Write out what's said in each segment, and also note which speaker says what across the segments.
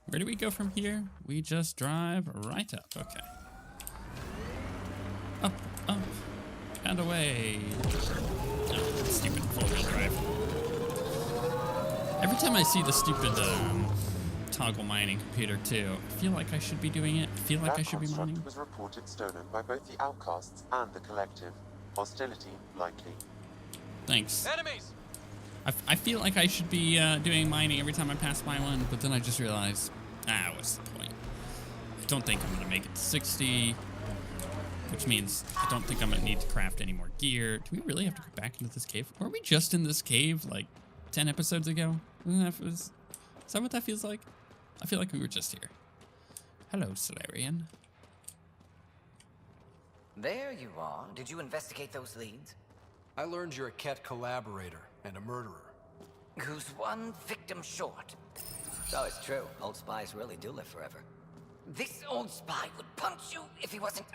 Speaker 1: Where do we go from here? We just drive right up. Okay. Up, up, and away. Oh, stupid four-wheel drive. Every time I see the stupid toggle mining computer too, I feel like I should be doing it. I feel like I should be mining.
Speaker 2: That construct was reported stolen by both the outcasts and the collective. Hostility likely.
Speaker 1: Thanks.
Speaker 3: Enemies!
Speaker 1: I feel like I should be doing mining every time I pass by one, but then I just realized, what's the point? I don't think I'm gonna make it to 60, which means I don't think I'm gonna need to craft any more gear. Do we really have to go back into this cave? Were we just in this cave like 10 episodes ago? Is that what that feels like? I feel like we were just here. Hello, Solarian.
Speaker 4: There you are. Did you investigate those leads?
Speaker 3: I learned you're a Ket collaborator and a murderer.
Speaker 4: Who's one victim short? So it's true. Old spies really do live forever. This old spy would punch you if he wasn't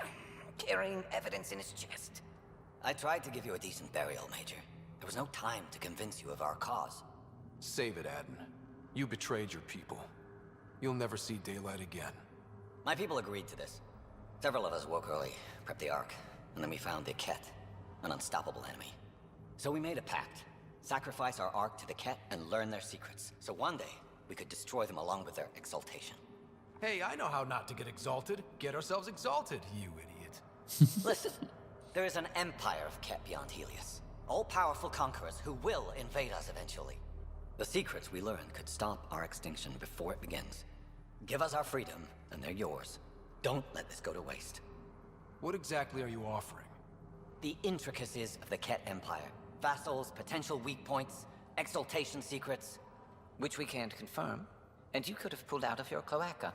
Speaker 4: carrying evidence in his chest. I tried to give you a decent burial, Major. There was no time to convince you of our cause.
Speaker 3: Save it, Adden. You betrayed your people. You'll never see daylight again.
Speaker 4: My people agreed to this. Several of us woke early, prepped the Ark, and then we found the Ket, an unstoppable enemy. So we made a pact. Sacrifice our Ark to the Ket and learn their secrets. So one day, we could destroy them along with their exaltation.
Speaker 3: Hey, I know how not to get exalted. Get ourselves exalted, you idiot.
Speaker 4: Listen, there is an empire of Ket beyond Helios. All-powerful conquerors who will invade us eventually. The secrets we learn could stop our extinction before it begins. Give us our freedom, and they're yours. Don't let this go to waste.
Speaker 3: What exactly are you offering?
Speaker 4: The intricacies of the Ket Empire. Vassals, potential weak points, exaltation secrets. Which we can't confirm. And you could have pulled out of your cloaca.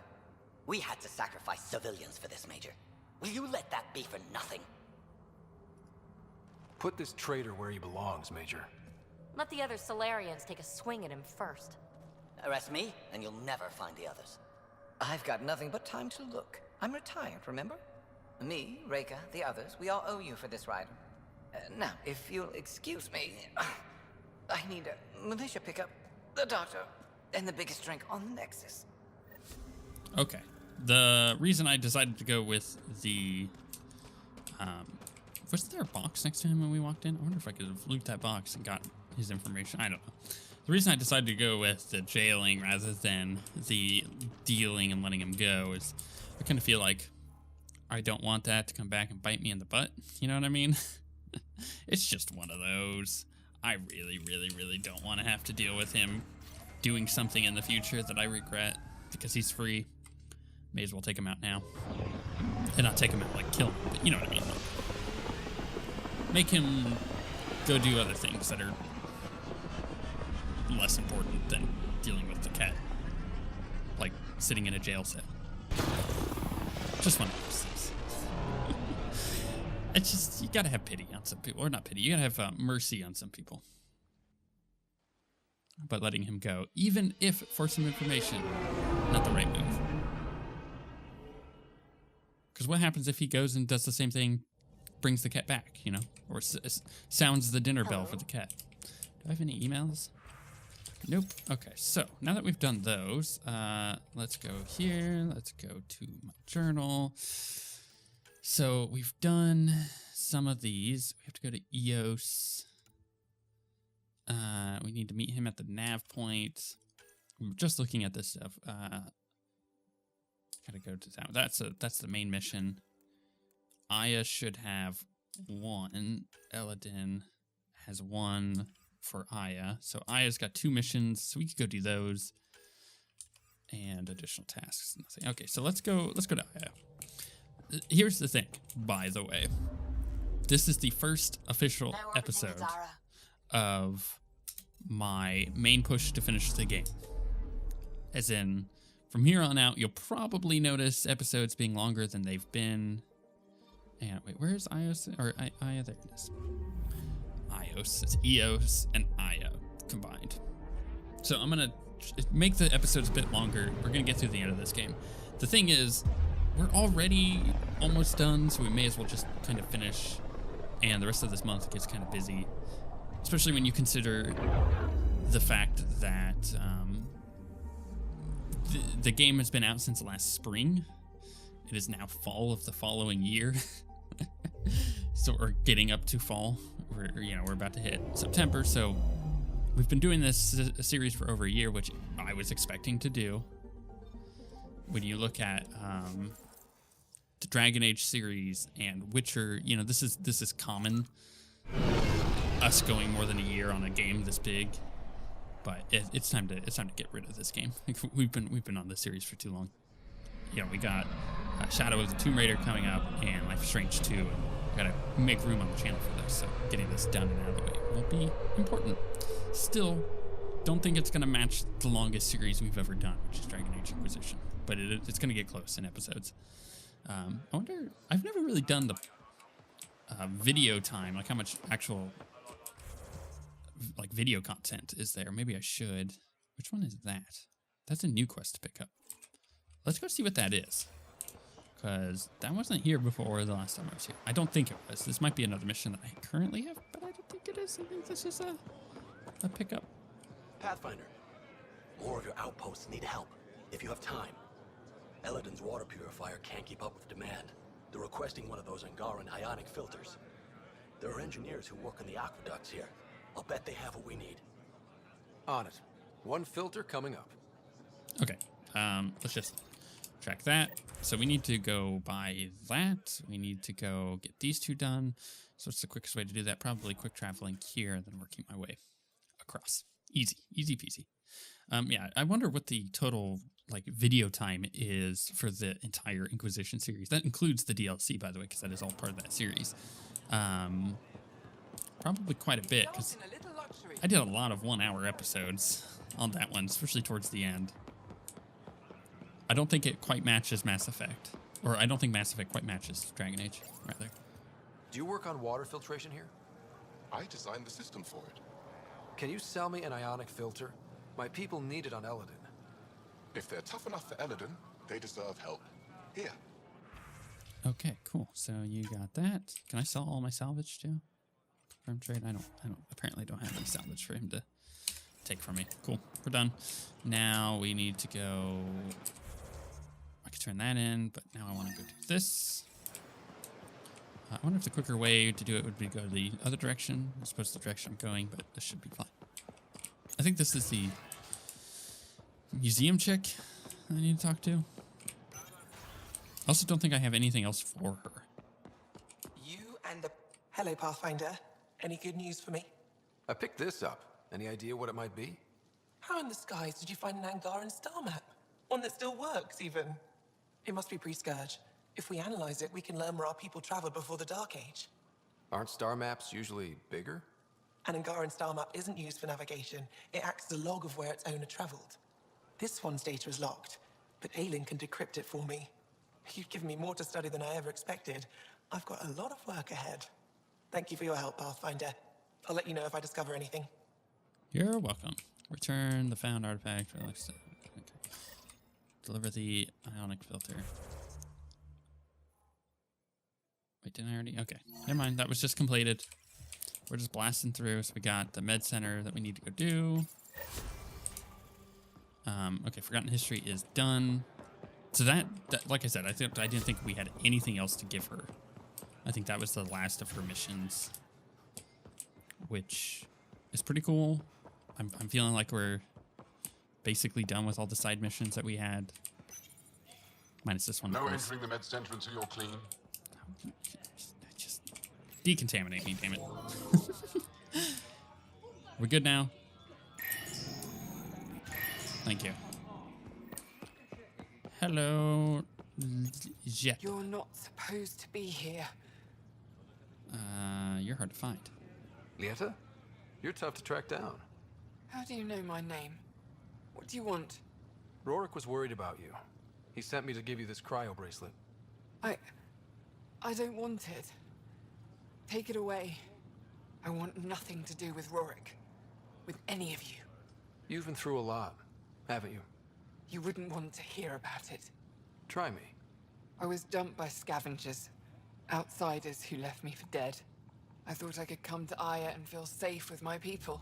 Speaker 4: We had to sacrifice civilians for this, Major. Will you let that be for nothing?
Speaker 3: Put this traitor where he belongs, Major.
Speaker 5: Let the other Solarians take a swing at him first.
Speaker 4: Arrest me, and you'll never find the others. I've got nothing but time to look. I'm retired, remember? Me, Reika, the others, we all owe you for this ride. Now, if you'll excuse me, I need a militia pickup, the doctor, and the biggest drink on the Nexus.
Speaker 1: Okay. The reason I decided to go with the... was there a box next to him when we walked in? I wonder if I could have looped that box and got his information. I don't know. The reason I decided to go with the jailing rather than the dealing and letting him go is I kind of feel like I don't want that to come back and bite me in the butt. You know what I mean? It's just one of those. I really, really, really don't want to have to deal with him doing something in the future that I regret because he's free. May as well take him out now. And not take him out like kill him, but you know what I mean. Make him go do other things that are less important than dealing with the cat. Like sitting in a jail cell. Just one of those things. It's just, you gotta have pity on some people. Or not pity, you gotta have mercy on some people. By letting him go. Even if for some information, not the right move. Because what happens if he goes and does the same thing, brings the cat back, you know? Or sounds the dinner bell for the cat. Do I have any emails? Nope. Okay, so now that we've done those, let's go here. Let's go to my journal. So we've done some of these. We have to go to EOS. We need to meet him at the nav point. I'm just looking at this stuff. Gotta go to that. That's the main mission. Aya should have one. Eladin has one for Aya. So Aya's got 2 missions, so we could go do those. And additional tasks. Nothing. Okay, so let's go to Aya. Here's the thing, by the way. This is the first official episode of my main push to finish the game. As in, from here on out, you'll probably notice episodes being longer than they've been. And wait, where's Ios? Or Aya? There it is. Ios. It's Eos and Aya combined. So I'm going to make the episodes a bit longer. We're going to get through the end of this game. The thing is, we're already almost done, so we may as well just kind of finish. And the rest of this month gets kind of busy. Especially when you consider the fact that the game has been out since last spring. It is now fall of the following year. So we're getting up to fall. We're about to hit September. So we've been doing this series for over a year, which I was expecting to do. When you look at the Dragon Age series and Witcher, this is common. Us going more than a year on a game this big, but it's time to get rid of this game. We've been on this series for too long. We got Shadow of the Tomb Raider coming up and Life is Strange 2. And we gotta make room on the channel for this, so getting this done and out of the way will be important. Still, don't think it's gonna match the longest series we've ever done, which is Dragon Age Inquisition, but it's gonna get close in episodes. I wonder, I've never really done the video time, like how much actual video content is there. Maybe I should. Which one is that? That's a new quest to pick up. Let's go see what that is, because that wasn't here before the last time I was here. I don't think it was. This might be another mission that I currently have, but I don't think it is. I think this is a pickup.
Speaker 6: Pathfinder, more of your outposts need help, if you have time. Eladin's water purifier can't keep up with demand. They're requesting one of those Angaran ionic filters. There are engineers who work on the aqueducts here. I'll bet they have what we need.
Speaker 3: On it. One filter coming up.
Speaker 1: Okay, let's just track that. So we need to go buy that. We need to go get these two done. So what's the quickest way to do that? Probably quick traveling here and then working my way across. Easy peasy. Yeah, I wonder what the total video time is for the entire Inquisition series. That includes the DLC, by the way, because that is all part of that series. Probably quite a bit, because I did a lot of 1 hour episodes on that one, especially towards the end. I don't think it quite matches Mass Effect. Or I don't think Mass Effect quite matches Dragon Age, rather.
Speaker 3: Do you work on water filtration here?
Speaker 7: I designed the system for it.
Speaker 3: Can you sell me an ionic filter? My people need it on Eladin.
Speaker 7: If they're tough enough for Eladin, they deserve help. Here.
Speaker 1: Okay, cool. So you got that. Can I sell all my salvage too? Confirm trade? I apparently don't have any salvage for him to take from me. Cool. We're done. Now we need to go. I could turn that in, but now I want to go do this. I wonder if the quicker way to do it would be go the other direction. I suppose the direction I'm going, but this should be fine. I think this is the museum chick I need to talk to. I also don't think I have anything else for her.
Speaker 8: You and the... Hello, Pathfinder. Any good news for me?
Speaker 3: I picked this up. Any idea what it might be?
Speaker 8: How in the skies did you find an Angaran star map? One that still works, even. It must be pre-Scourge. If we analyze it, we can learn where our people traveled before the Dark Age.
Speaker 3: Aren't star maps usually bigger?
Speaker 8: An Angaran star map isn't used for navigation. It acts as a log of where its owner traveled. This one's data is locked, but Aelin can decrypt it for me. You've given me more to study than I ever expected. I've got a lot of work ahead. Thank you for your help, Pathfinder. I'll let you know if I discover anything.
Speaker 1: You're welcome. Return the found artifact. Okay. Deliver the ionic filter. Wait, didn't I already? Okay, never mind. That was just completed. We're just blasting through. So we got the med center that we need to go do. Okay, Forgotten History is done. So that like I said, I didn't think we had anything else to give her. I think that was the last of her missions, which is pretty cool. I'm feeling like we're basically done with all the side missions that we had. Minus this one.
Speaker 7: No entering the med center until you're clean.
Speaker 1: Just decontaminate me, damn it. We're good now. Thank you. Hello, Jet.
Speaker 9: You're not supposed to be here.
Speaker 1: You're hard to find.
Speaker 3: Lieta? You're tough to track down.
Speaker 9: How do you know my name? What do you want?
Speaker 3: Rorik was worried about you. He sent me to give you this cryo bracelet.
Speaker 9: I don't want it. Take it away. I want nothing to do with Rorik. With any of you.
Speaker 3: You've been through a lot, haven't you?
Speaker 9: You wouldn't want to hear about it.
Speaker 3: Try me.
Speaker 9: I was dumped by scavengers. Outsiders who left me for dead. I thought I could come to Aya and feel safe with my people.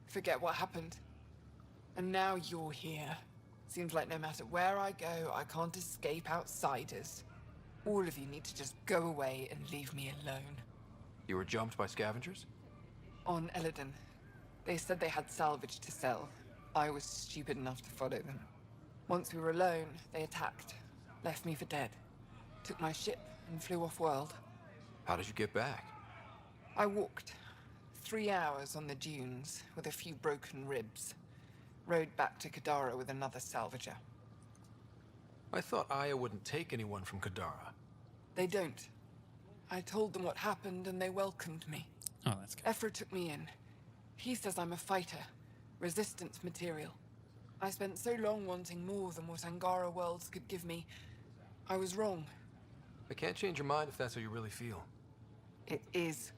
Speaker 9: forget what happened. And now you're here. Seems like no matter where I go, I can't escape outsiders. All of you need to just go away and leave me alone.
Speaker 3: You were jumped by scavengers?
Speaker 9: On Eladin. They said they had salvage to sell. I was stupid enough to follow them. Once we were alone, they attacked. Left me for dead. Took my ship and flew off-world.
Speaker 3: How did you get back?
Speaker 9: I walked. 3 hours on the dunes with a few broken ribs. Rode back to Kadara with another salvager.
Speaker 3: I thought Aya wouldn't take anyone from Kadara.
Speaker 9: They don't. I told them what happened and they welcomed me.
Speaker 1: Oh, that's good.
Speaker 9: Ephra took me in. He says I'm a fighter. Resistance material. I spent so long wanting more than what Angara worlds could give me. I was wrong.
Speaker 3: I can't change your mind if that's how you really feel.
Speaker 9: It is.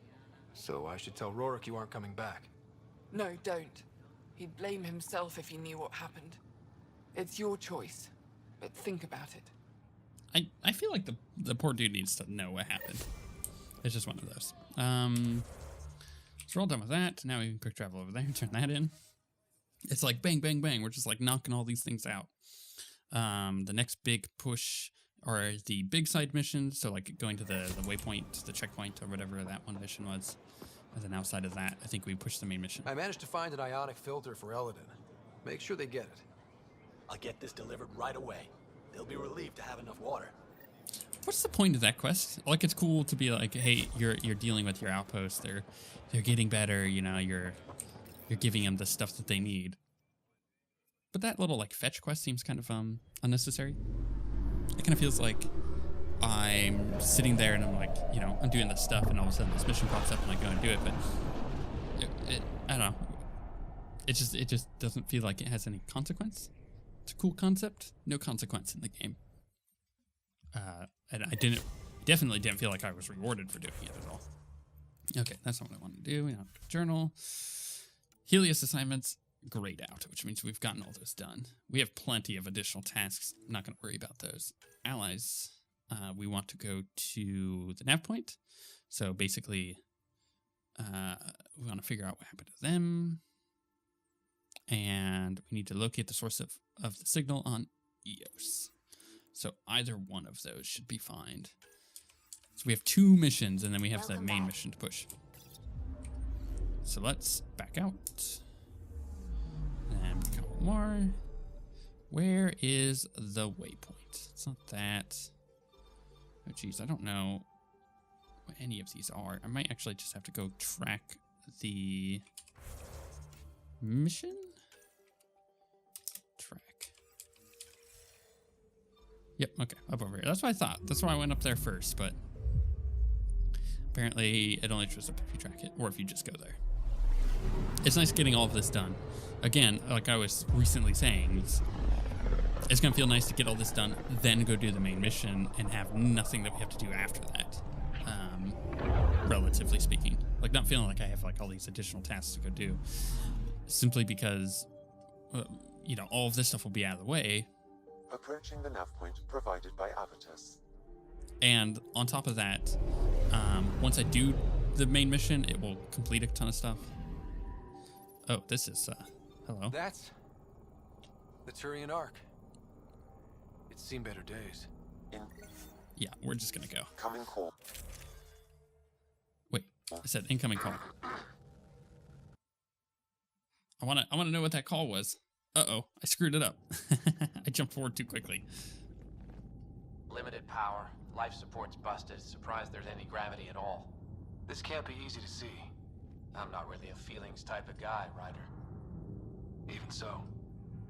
Speaker 3: So I should tell Rorik you aren't coming back.
Speaker 9: No, don't. He'd blame himself if he knew what happened. It's your choice, but think about it.
Speaker 1: I feel like the poor dude needs to know what happened. It's just one of those. So we're all done with that. Now we can quick travel over there and turn that in. It's like bang, bang, bang. We're just like knocking all these things out. The next big push are the big side missions. So like going to the waypoint, the checkpoint, or whatever that one mission was. And then outside of that, I think we pushed the main mission.
Speaker 3: I managed to find an ionic filter for Eladin. Make sure they get it.
Speaker 6: I'll get this delivered right away. They'll be relieved to have enough water.
Speaker 1: What's the point of that quest? Like, it's cool to be like, hey, you're dealing with your outpost. They're getting better. You know, you're giving them the stuff that they need. But that little like fetch quest seems kind of unnecessary. It kind of feels like I'm sitting there and I'm like, you know, I'm doing this stuff, and all of a sudden this mission pops up and I go and do it. But I don't know. It just doesn't feel like it has any consequence. It's a cool concept, no consequence in the game. And I definitely didn't feel like I was rewarded for doing it at all. Okay, that's not what I wanted to do. We have a journal. Helios assignments, grayed out, which means we've gotten all those done. We have plenty of additional tasks. I'm not going to worry about those. Allies, we want to go to the nav point. So basically, we want to figure out what happened to them. And we need to locate the source of the signal on Eos. So either one of those should be fine. So we have 2 missions, and then we have the main mission to push. So let's back out. And become more. Where is the waypoint? It's not that. Oh, geez, I don't know what any of these are. I might actually just have to go track the mission. Track. Yep, okay, up over here. That's what I thought. That's why I went up there first, but apparently it only shows up if you track it, or if you just go there. It's nice getting all of this done. Again, like I was recently saying, it's gonna feel nice to get all this done, then go do the main mission and have nothing that we have to do after that. Relatively speaking. Like, not feeling like I have like all these additional tasks to go do. Simply because, you know, all of this stuff will be out of the way.
Speaker 2: Approaching the nav point provided by Avitus.
Speaker 1: And on top of that, once I do the main mission, it will complete a ton of stuff. Oh, this is, hello.
Speaker 3: That's the Turian Ark. It's seen better days.
Speaker 1: Yeah, we're just gonna go.
Speaker 2: Incoming call.
Speaker 1: Wait, I said incoming call. I wanna know what that call was. Uh-oh, I screwed it up. I jumped forward too quickly.
Speaker 10: Limited power. Life support's busted. Surprised there's any gravity at all.
Speaker 3: This can't be easy to see.
Speaker 10: I'm not really a feelings type of guy, Ryder.
Speaker 3: Even so.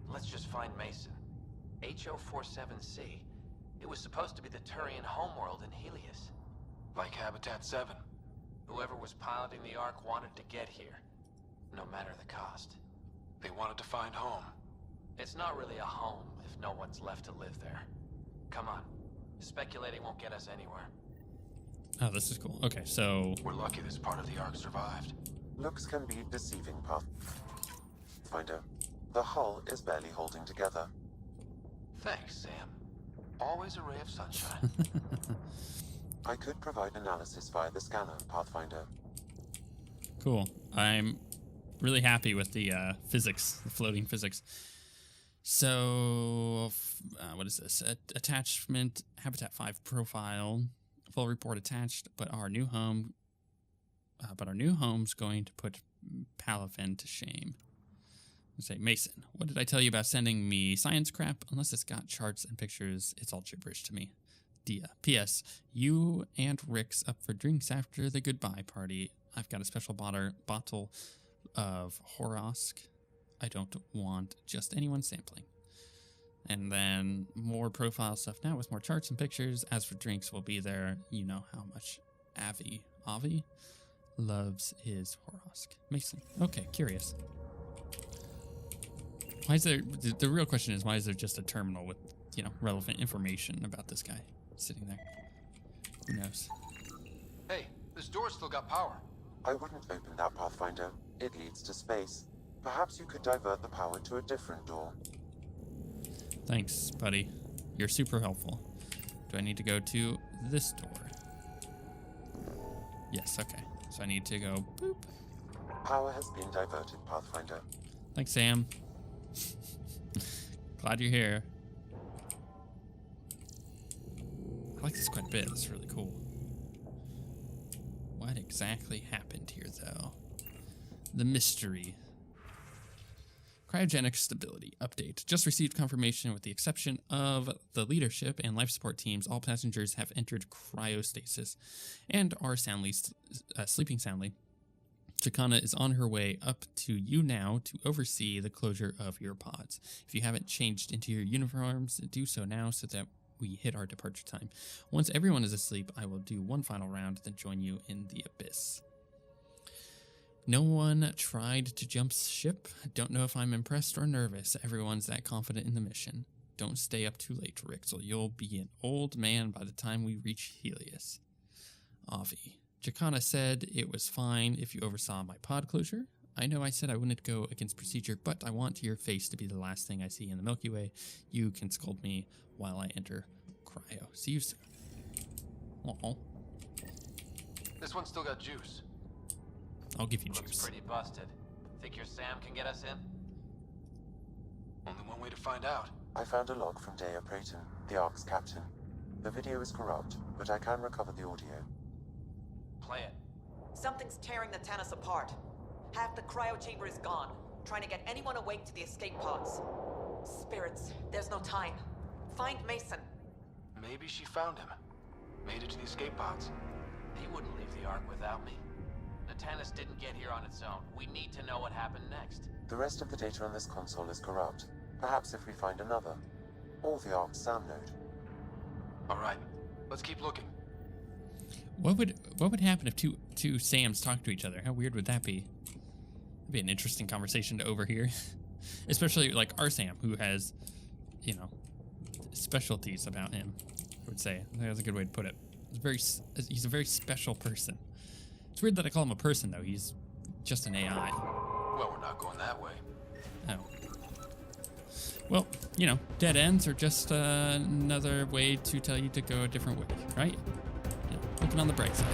Speaker 10: Let's just find Mason. HO47C. It was supposed to be the Turian homeworld in Helios.
Speaker 3: Like Habitat 7.
Speaker 10: Whoever was piloting the Ark wanted to get here. No matter the cost.
Speaker 3: They wanted to find home.
Speaker 10: It's not really a home if no one's left to live there. Come on. Speculating won't get us anywhere.
Speaker 1: Oh, this is cool. Okay, so
Speaker 3: We're lucky this part of the Ark survived.
Speaker 2: Looks can be deceiving, Pathfinder. The hull is barely holding together.
Speaker 10: Thanks, Sam. Always a ray of sunshine.
Speaker 2: I could provide analysis via the scanner, Pathfinder.
Speaker 1: cool. I'm really happy with the physics, the floating physics. So, what is this? Attachment, Habitat 5 profile, full report attached, but our new home's going to put Palafin to shame. Say, Mason, what did I tell you about sending me science crap? Unless it's got charts and pictures, it's all gibberish to me. Dia. P.S. You and Rick's up for drinks after the goodbye party. I've got a special bottle of Horosk. I don't want just anyone sampling. And then more profile stuff now with more charts and pictures. As for drinks, we'll be there. You know how much Avi loves his Horosk. Mason. Okay, curious. Why is there... The real question is, why is there just a terminal with, relevant information about this guy sitting there? Who knows?
Speaker 3: Hey, this door's still got power.
Speaker 2: I wouldn't open that, Pathfinder. It leads to space. Perhaps you could divert the power to a different door.
Speaker 1: Thanks, buddy. You're super helpful. Do I need to go to this door? Yes, okay. So I need to go boop.
Speaker 2: Power has been diverted, Pathfinder.
Speaker 1: Thanks, Sam. Glad you're here. I like this quite a bit. It's really cool. What exactly happened here, though? The mystery. Cryogenic stability update. Just received confirmation with the exception of the leadership and life support teams. All passengers have entered cryostasis and are sleeping soundly. Chicana is on her way up to you now to oversee the closure of your pods. If you haven't changed into your uniforms, do so now so that we hit our departure time. Once everyone is asleep, I will do one final round, then join you in the abyss. No one tried to jump ship. Don't know if I'm impressed or nervous. Everyone's that confident in the mission. Don't stay up too late, Rixel. You'll be an old man by the time we reach Helios. Avi. Chicana said it was fine if you oversaw my pod closure. I know I said I wouldn't go against procedure, but I want your face to be the last thing I see in the Milky Way. You can scold me while I enter cryo. See you soon. Aww.
Speaker 3: This one's still got juice.
Speaker 1: I'll give you
Speaker 10: Looks
Speaker 1: juice.
Speaker 10: pretty busted. Think your Sam can get us in?
Speaker 3: Only one way to find out.
Speaker 2: I found a log from Dea Prayton, the Ark's captain. The video is corrupt, but I can recover the audio.
Speaker 10: Play it.
Speaker 11: Something's tearing the Tannis apart. Half the cryo chamber is gone, trying to get anyone awake to the escape pods. Spirits, there's no time. Find Mason.
Speaker 3: Maybe she found him. Made it to the escape pods.
Speaker 10: He wouldn't leave the Ark without me. The Tannis didn't get here on its own. We need to know what happened next.
Speaker 2: The rest of the data on this console is corrupt. Perhaps if we find another. Or the Ark's SAM node.
Speaker 3: Alright, let's keep looking.
Speaker 1: What would happen if two Sams talked to each other? How weird would that be? It'd be an interesting conversation to overhear. Especially like our Sam, who has, specialties about him, I would say. I think that's a good way to put it. He's a very special person. It's weird that I call him a person, though. He's just an AI.
Speaker 3: Well, we're not going that way.
Speaker 1: Oh. Well, dead ends are just another way to tell you to go a different way, right? Looking on the bright side.